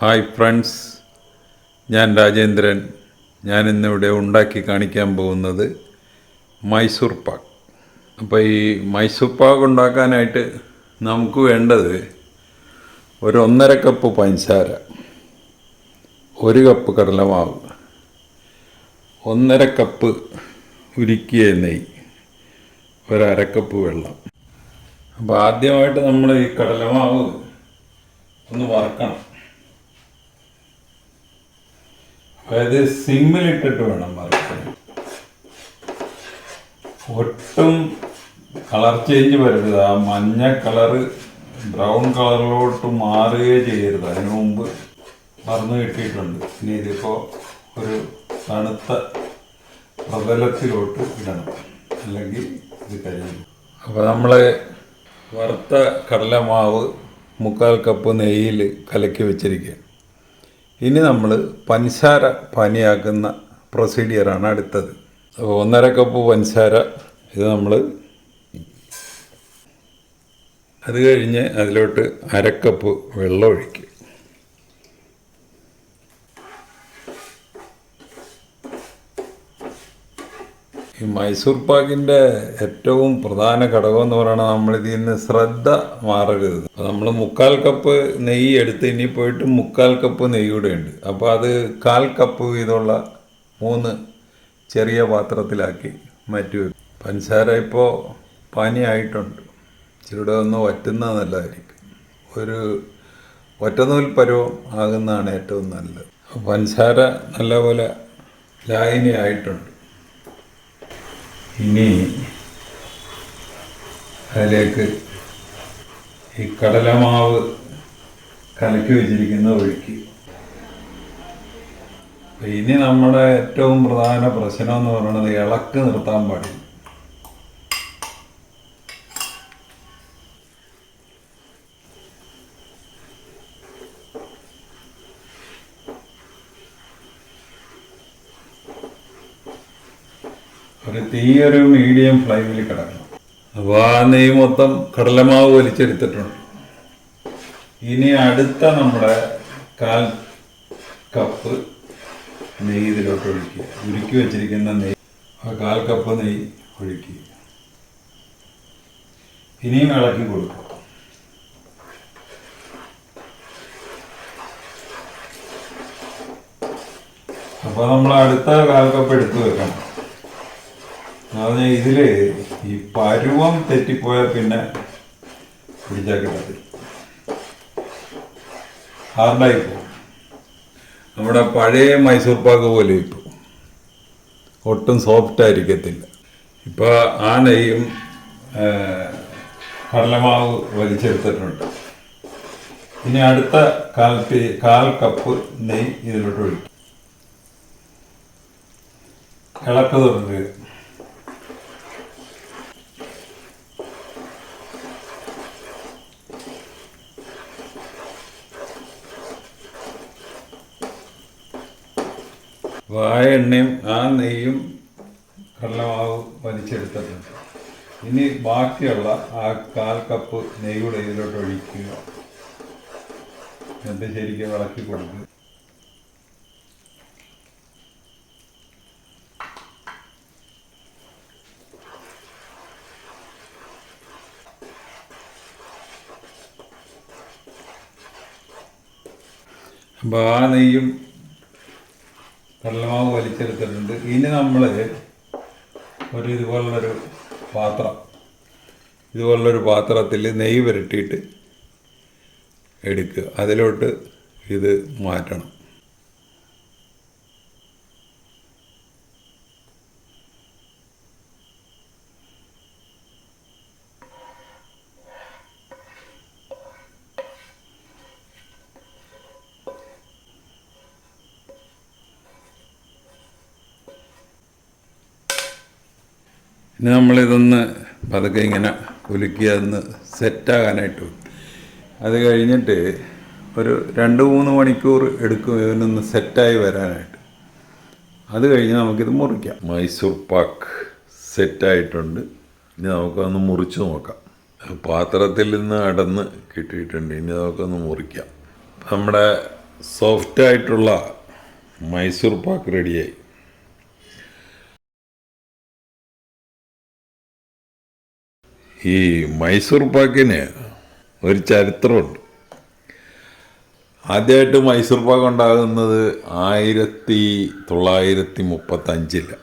Hi friends, ഞാൻ രാജേന്ദ്രൻ. ഞാനിന്നിവിടെ ഉണ്ടാക്കി കാണിക്കാൻ പോകുന്നത് മൈസൂർ പാക്ക്. അപ്പോൾ ഈ മൈസൂർ പാക്ക് ഉണ്ടാക്കാനായിട്ട് നമുക്ക് വേണ്ടത് ഒരു 1.5 കപ്പ് പഞ്ചസാര, 1 കപ്പ് കടലമാവ്, 1.5 കപ്പ് ഉരുക്കിയ നെയ്യ്, 1/2 കപ്പ് വെള്ളം. അപ്പോൾ ആദ്യമായിട്ട് നമ്മൾ ഈ കടലമാവ് ഒന്ന് വറുക്കണം. അതായത് സിമ്മിലിട്ടിട്ട് വേണം വറുക്കാൻ. ഒട്ടും കളർ ചേഞ്ച് വരരുത്. ആ മഞ്ഞ കളറ് ബ്രൗൺ കളറിലോട്ട് മാറുകയേ ചെയ്യരുത്. അതിനു മുമ്പ് വറന്ന് കിട്ടിയിട്ടുണ്ട്. ഇനി ഇതിപ്പോൾ ഒരു തണുത്ത പ്രതലത്തിലോട്ട് ഇടണം, അല്ലെങ്കിൽ ഇത് കരിയും. അപ്പോൾ നമ്മൾ വറുത്ത കടലമാവ് 1/4 കപ്പ് നെയ്യിൽ കലക്കി വെച്ചിരിക്കുക. ഇനി നമ്മൾ പഞ്ചസാര പാനിയാക്കുന്ന പ്രൊസീഡിയറാണ് അടുത്തത്. അപ്പോൾ 1.5 കപ്പ് പഞ്ചസാര ഇത് നമ്മൾ, അത് കഴിഞ്ഞ് അതിലോട്ട് 1/2 കപ്പ് വെള്ളം ഒഴിക്കുക. ഈ മൈസൂർ പാക്കിൻ്റെ ഏറ്റവും പ്രധാന ഘടകം എന്ന് പറയുന്നത് നമ്മളിതിൽ നിന്ന് ശ്രദ്ധ മാറരുത്. നമ്മൾ 1/4 കപ്പ് നെയ്യ് എടുത്ത് ഇനി പോയിട്ട് 1/4 കപ്പ് നെയ്യ് കൂടെ ഉണ്ട്. അപ്പോൾ അത് 1/4 കപ്പ് വീതമുള്ള 3 ചെറിയ പാത്രത്തിലാക്കി മാറ്റി വെക്കും. പഞ്ചസാര ഇപ്പോൾ പാനിയായിട്ടുണ്ട്. ഇച്ചിരൂടെ ഒന്ന് വറ്റുന്നത് നല്ലതായിരിക്കും. ഒരു ഒറ്റനൂൽ പരുവം ആകുന്നതാണ് ഏറ്റവും നല്ലത്. പഞ്ചസാര നല്ലപോലെ ലായനി ആയിട്ടുണ്ട്. ഇനി അതിലേക്ക് ഈ കടലമാവ് കലക്കി വെച്ചിരിക്കുന്ന ഒഴിക്കുക. ഇനി നമ്മുടെ ഏറ്റവും പ്രധാന പ്രശ്നം എന്ന് പറയുന്നത് ഇളക്ക് നിർത്താൻ പാടില്ല. ഒരു മീഡിയം ഫ്ലെയിമിൽ കിടക്കണം. അപ്പോൾ ആ നെയ്യ് മൊത്തം കടലമാവ് വലിച്ചെടുത്തിട്ടുണ്ട്. ഇനി അടുത്ത നമ്മുടെ 1/4 കപ്പ് നെയ്യ് ഇതിലോട്ട് ഒഴിക്കുക. ഉരുക്കി വെച്ചിരിക്കുന്ന നെയ്യ്, ആ 1/4 കപ്പ് നെയ്യ് ഒഴിക്കുക. ഇനിയും ഇളക്കി കൊടുക്കുക. അപ്പോൾ നമ്മൾ അടുത്ത 1/4 കപ്പ് എടുത്ത് വെക്കണം. പറഞ്ഞാൽ ഇതിൽ ഈ പരുവം തെറ്റിപ്പോയാൽ പിന്നെ പിടിച്ചാൽ കിട്ടത്തില്ല, ഹാർഡായി പോകും. നമ്മുടെ പഴയ മൈസൂർ പാക്ക് പോലെ ഇപ്പോൾ ഒട്ടും സോഫ്റ്റ് ആയിരിക്കത്തില്ല. ഇപ്പോൾ ആ നെയ്യും കടലമാവ് വലിച്ചെടുത്തിട്ടുണ്ട്. ഇനി അടുത്ത 1/4 കപ്പ് നെയ്യ് ഇതിലോട്ട് ഒഴിക്കും. ഇളക്ക് തുടങ്ങുക. ആ എണ്ണയും ആ നെയ്യും കടലമാവ് വലിച്ചെടുത്തിട്ടുണ്ട്. ഇനി ബാക്കിയുള്ള ആ 1/4 കപ്പ് നെയ്യുടെ ഇതിലോട്ട് ഒഴിക്കുക. എന്നിട്ട് ശരിക്കും ഇളക്കി കൊടുക്കുക. അപ്പോൾ ആ നെയ്യും കടലമാവ് വലിച്ചെടുത്തിട്ടുണ്ട്. ഇനി നമ്മൾ ഇതുപോലുള്ളൊരു പാത്രത്തിൽ നെയ്യ് പുരട്ടിയിട്ട് എടുക്കുക. അതിലോട്ട് ഇത് മാറ്റണം. ഇനി നമ്മളിതൊന്ന് പതുക്കെ ഇങ്ങനെ കുലുക്കി അതൊന്ന് സെറ്റാകാനായിട്ട് വെക്കും. അത് കഴിഞ്ഞിട്ട് ഒരു 2-3 മണിക്കൂർ എടുക്കും ഇതിനൊന്ന് സെറ്റായി വരാനായിട്ട്. അത് കഴിഞ്ഞ് നമുക്കിത് മുറിക്കാം. മൈസൂർ പാക്ക് സെറ്റായിട്ടുണ്ട്. ഇനി നമുക്കൊന്ന് മുറിച്ച് നോക്കാം. പാത്രത്തിൽ നിന്ന് അടന്ന് കിട്ടിയിട്ടുണ്ട്. ഇനി നമുക്കൊന്ന് മുറിക്കാം. നമ്മുടെ സോഫ്റ്റായിട്ടുള്ള മൈസൂർ പാക്ക് റെഡിയായി. ഈ മൈസൂർ പാക്കിന് ഒരു ചരിത്രമുണ്ട്. ആദ്യമായിട്ട് മൈസൂർ പാക്ക് ഉണ്ടാകുന്നത് 1935.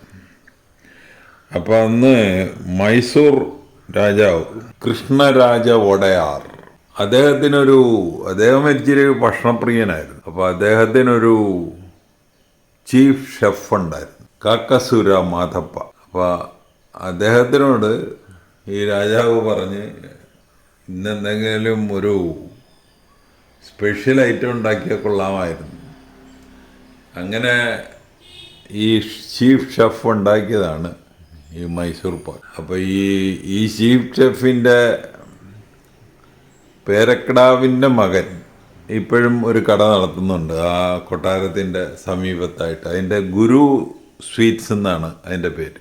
അപ്പം അന്ന് മൈസൂർ രാജാവ് കൃഷ്ണരാജ വോഡയാർ, അദ്ദേഹം ഇച്ചിരി ഭക്ഷണപ്രിയനായിരുന്നു. അപ്പോൾ അദ്ദേഹത്തിനൊരു ചീഫ് ഷെഫ് ഉണ്ടായിരുന്നു, കാക്കസുര മാധപ്പ. അപ്പോൾ അദ്ദേഹത്തിനോട് ഈ രാജാവ് പറഞ്ഞ് ഇന്നെന്തെങ്കിലും ഒരു സ്പെഷ്യൽ ഐറ്റം ഉണ്ടാക്കിയാൽ കൊള്ളാമായിരുന്നു. അങ്ങനെ ഈ ചീഫ് ഷെഫ് ഉണ്ടാക്കിയതാണ് ഈ മൈസൂർ പാക്ക്. അപ്പോൾ ഈ ചീഫ് ഷെഫിൻ്റെ പേരക്കിടാവിൻ്റെ മകൻ ഇപ്പോഴും ഒരു കട നടത്തുന്നുണ്ട് ആ കൊട്ടാരത്തിൻ്റെ സമീപത്തായിട്ട്. അതിൻ്റെ ഗുരു സ്വീറ്റ്സ് എന്നാണ് അതിൻ്റെ പേര്.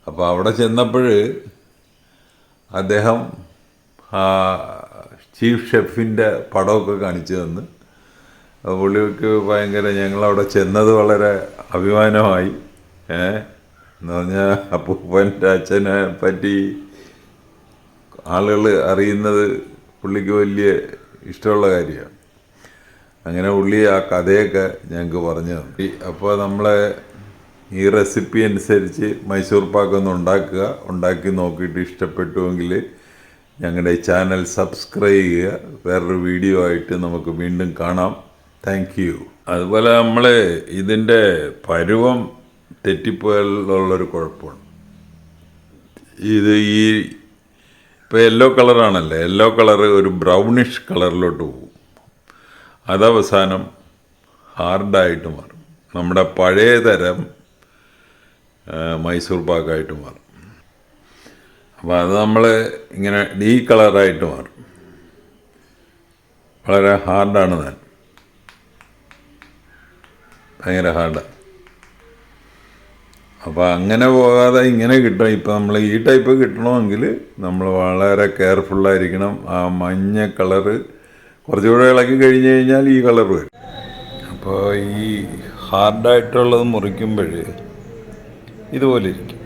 അപ്പോൾ അവിടെ ചെന്നപ്പോൾ അദ്ദേഹം ആ ചീഫ് ഷെഫിൻ്റെ പടമൊക്കെ കാണിച്ചു തന്ന് പുള്ളിക്ക് ഭയങ്കര, ഞങ്ങളവിടെ ചെന്നത് വളരെ അഭിമാനമായി. എന്ന് പറഞ്ഞാൽ അപ്പൂപ്പൻ്റെ അച്ഛനെ പറ്റി ആളുകൾ അറിയുന്നത് പുള്ളിക്ക് വലിയ ഇഷ്ടമുള്ള കാര്യമാണ്. അങ്ങനെ പുള്ളി ആ കഥയൊക്കെ ഞങ്ങൾക്ക് പറഞ്ഞു തന്നു. അപ്പോൾ നമ്മളെ ഈ റെസിപ്പി അനുസരിച്ച് മൈസൂർ പാക്കൊന്ന് ഉണ്ടാക്കി നോക്കിയിട്ട് ഇഷ്ടപ്പെട്ടുവെങ്കിൽ ഞങ്ങളുടെ ചാനൽ സബ്സ്ക്രൈബ് ചെയ്യുക. വേറൊരു വീഡിയോ ആയിട്ട് നമുക്ക് വീണ്ടും കാണാം. Thank you. അതുപോലെ നമ്മൾ ഇതിൻ്റെ പരുവം തെറ്റിപ്പോയാലുള്ളൊരു കുഴപ്പമുണ്ട്. ഇത് ഇപ്പോൾ യെല്ലോ കളറാണല്ലോ, യെല്ലോ കളറ് ഒരു ബ്രൗണിഷ് കളറിലോട്ട് പോകും. അതവസാനം ഹാർഡായിട്ട് മാറും. നമ്മുടെ പഴയ തരം മൈസൂർ പാക്കായിട്ട് മാറും. അപ്പോൾ അത് നമ്മൾ ഇങ്ങനെ ഡീ കളറായിട്ട് മാറും. വളരെ ഹാർഡാണ് താൻ, ഭയങ്കര ഹാർഡാണ്. അപ്പോൾ അങ്ങനെ പോകാതെ ഇങ്ങനെ കിട്ടും. ഇപ്പോൾ നമ്മൾ ഈ ടൈപ്പ് കിട്ടണമെങ്കിൽ നമ്മൾ വളരെ കെയർഫുള്ളായിരിക്കണം. ആ മഞ്ഞ കളറ് കുറച്ചുകൂടെ ഇളക്കി കഴിഞ്ഞ് കഴിഞ്ഞാൽ ഈ കളർ വരും. അപ്പോൾ ഈ ഹാർഡായിട്ടുള്ളത് മുറിക്കുമ്പോൾ ഇതുപോലെ ഇരിക്കും.